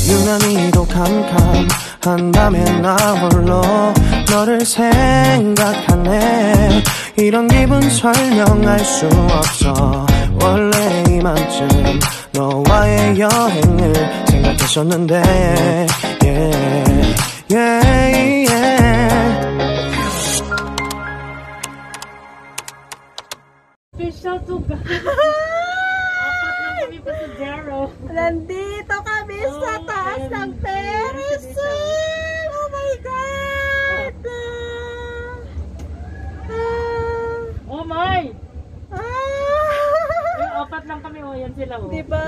유난히도 캄캄한 밤에 나 홀로 너를 생각하네. 이런 기분 설명할 수 없어. 원래 이맘쯤 너와의 여행을 생각했었는데 Special to God. Apat lang kami pasajero. Nandito kami sa taas ng Ferris wheel. Oh my God! Oh my! Apat lang kami. Oh, yan sila. Oh. Diba?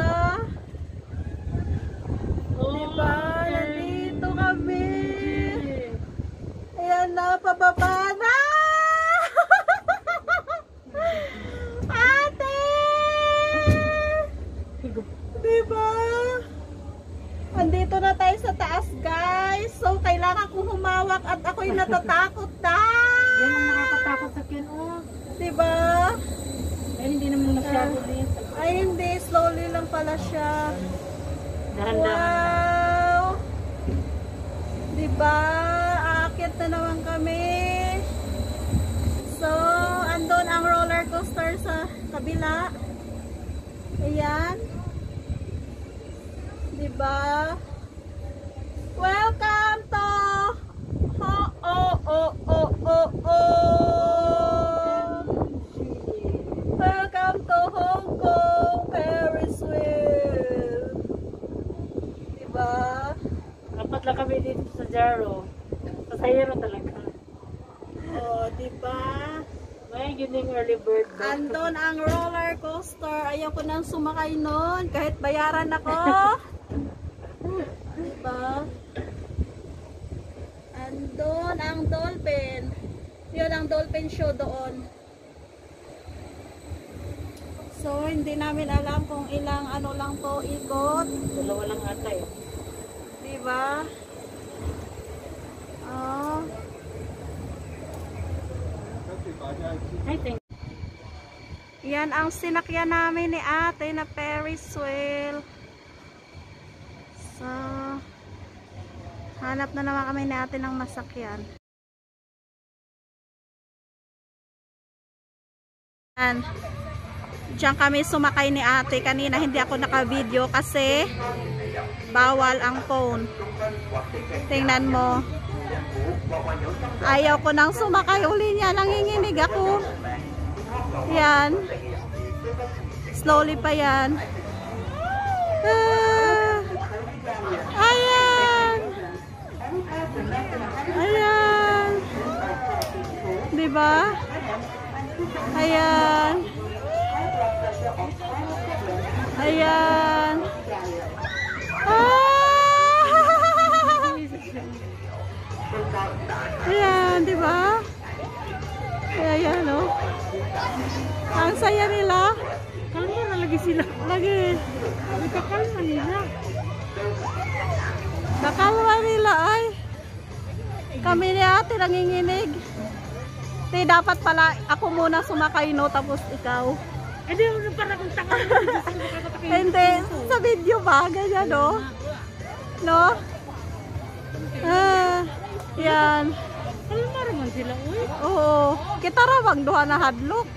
Oh, diba? Nandito kami. Ayan na, pababa na. Ate! Diba? Andito na tayo sa taas, guys. So, kailangan kong humawak at ako'y natatakot na. Yan ang nakakatakot sa akin. Oh. Diba? Ay, hindi naman masyado din. Ay, hindi. Slowly lang pala siya. Dahan-dahan. Wow! Diba? Aakyat na naman kami. So, andun ang roller coaster sa kabila. Ayan. Diba? Welcome to Welcome to Hong Kong Ferris wheel. Diba? Apat lang kami dito sa Jaro. Pasahero talaga. Oh, diba? May gining early bird. Andon ang roller coaster. Ayaw ko nang sumakay nun. Kahit bayaran ako. Diba? Andon ang dolphin. Yun ang dolphin show doon. So, hindi namin alam kung ilang ano lang to ikot. Dalawa lang ata eh. Diba? Oh. I think. Yan ang sinakyan namin ni ate na Ferris wheel. So, hanap na naman kami ni ate ng masakyan. Yan. Diyan kami sumakay ni ate kanina. Hindi ako naka-video kasi bawal ang phone. Tingnan mo. Ayaw ko nang sumakay uli niya. Nanginginig ako. Yan. Slowly pa yan. Ayan. Ayan. Diba? Ayan. Ayan. Ayan, diba? Ayan, oh. Ang saya nila. Kalma na lagi sila. Lagi. Nagkakalma nila. Nakalma nila ay. Kami ni ate nanginginig. Di dapat pala ako muna sumakay no tapos ikaw. Hindi mo parang kung tanga. Hindi. Sa video ba? Ganyan no? No? Yan. Kalma naman sila. Uy. Oo. Kita rawang duha na hadlok.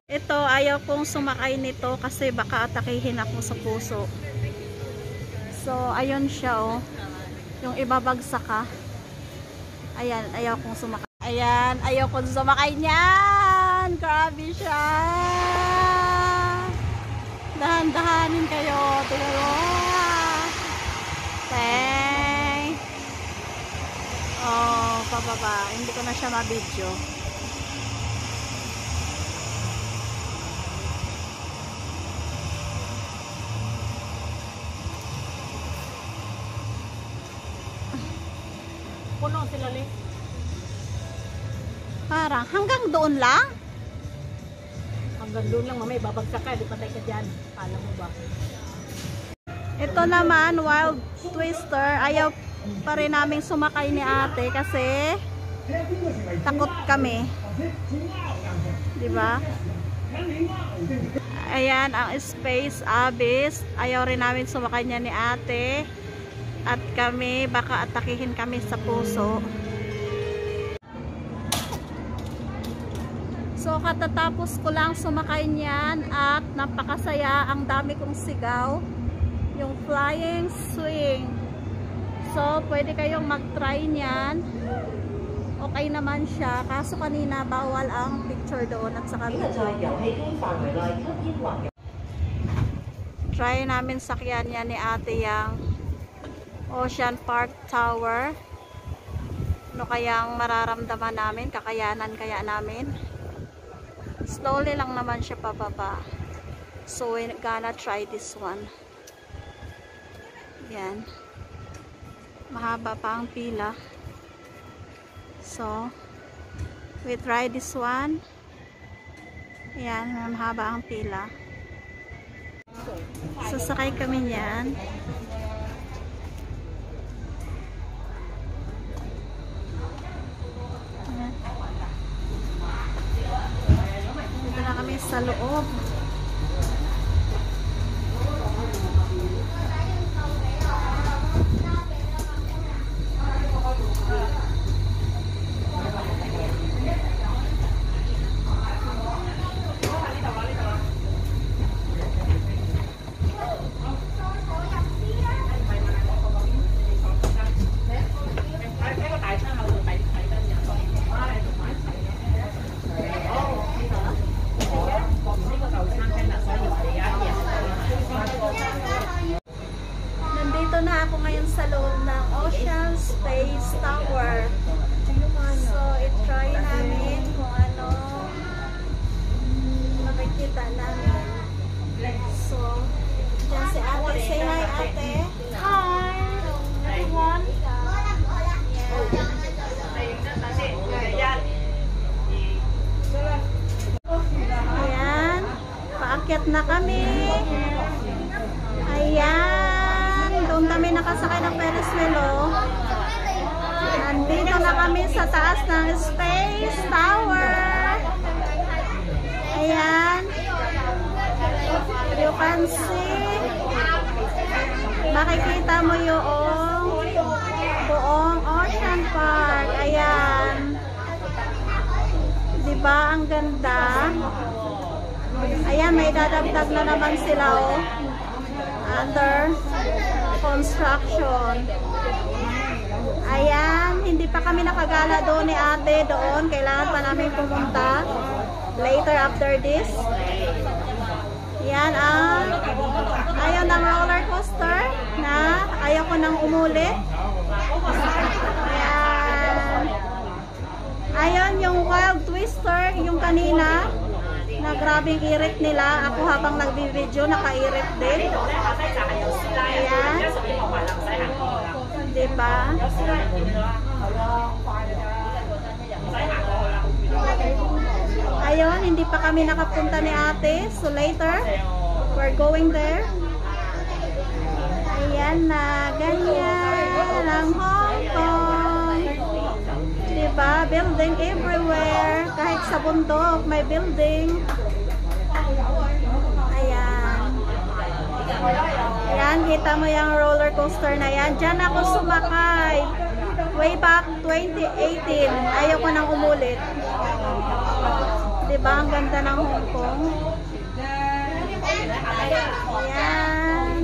Ito, ayaw kong sumakay nito kasi baka atakihin ako sa puso. So, ayun siya oh. Yung ibabagsak ka. Ayan, ayaw kong sumakay. Ayan, ayaw kong sumakay niyan. Grabe siya. Dahan-dahanin kayo. Tingnan mo. Thanks. Oh, pababa. Hindi ko na siya ma-video. Puno sila li. Parang hanggang doon lang? Hanggang doon lang mamay babagsak ka, di patay ka dyan. Alam mo ba? Ito naman, Wild Twister. Ayaw pa rin namin sumakay ni ate kasi takot kami. Diba? Ayan, ang Space Abyss. Ayaw rin namin sumakay niya ni ate. At kami, baka atakihin kami sa puso. So, katatapos ko lang sumakay niyan at napakasaya. Ang dami kong sigaw. Yung flying swing. So, pwede kayong mag-try niyan. Okay naman siya. Kaso kanina, bawal ang picture doon at saka video. Try namin sakyan niya ni ate yung Ocean Park Tower. Ano kayang mararamdaman namin? Kakayanan kaya namin? Slowly lang naman siya pababa. So, we're gonna try this one. Yan. Mahaba pa ang pila. So, we try this one. Yan, mahaba ang pila. Sasakay kami niyan. Dito na kami sa loob. Nandito na ako ngayon sa loob ng Ocean Space Tower. So, i-try namin kung ano makikita namin. So, dyan si ate. Say hi, ate. Hi, everyone. Ayan. Paakyat na kami. Ayan. Doon kami nakasakay ng Ferris wheel, oh. Nandito na kami sa taas ng Space Tower. Ayan. You can see. Makikita mo yung buong Ocean Park. Ayan. Diba? Ang ganda. Ayan, may dadagdag na naman sila, oh. Under construction. Ayan, hindi pa kami nakagala doon ni ate doon. Kailangan pa namin pumunta later after this. Yan ang ayaw ng roller coaster na ayaw ko nang umulit. Ayan. Ayan yung wild twister, yung kanina na grabing irit nila. Ako habang nagbi-video, naka-irit din. Ayan. Diba? Ayun, hindi pa kami nakapunta ni ate. So later, we're going there. Ayan na, ganyan ang Hong Kong. Diba? Building everywhere. Kahit sa bundok, may building. Ayan. Ayan, kita mo yung roller coaster na yan. Diyan ako sumakay. Way back 2018. Ayaw ko nang umulit. Diba? Ang ganda ng Hong Kong. Ayan.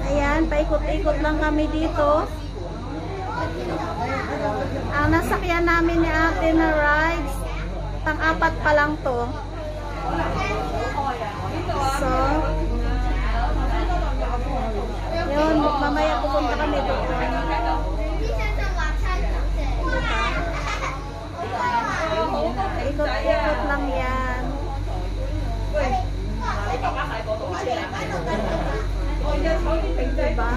Ayan, paikot-ikot lang kami dito. Ang nasakyan namin ni ate na rides, pang-apat pa lang to. So, yun, mamaya pupunta kami doon. Ikot-ikot lang yan. Diba?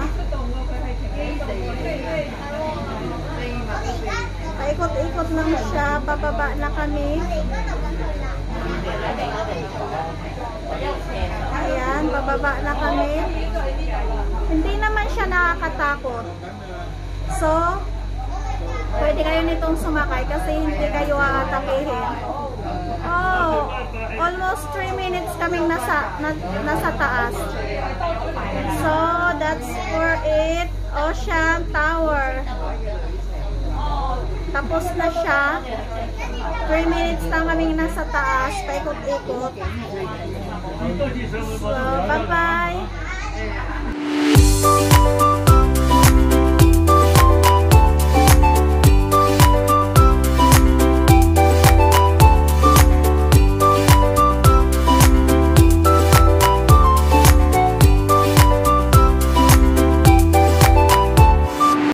Paikot-ikot lang siya. Pababa na kami. Ayan, pababa na kami. Hindi naman siya nakakatakot. So, pwede kayo nitong sumakay kasi hindi kayo aatakihin. Oh, almost 3 minutes kaming nasa taas. So, that's for it. Ocean Tower. Tapos na siya. 3 minutes lang kaming nasa taas. Paikot-ikot. So, bye-bye.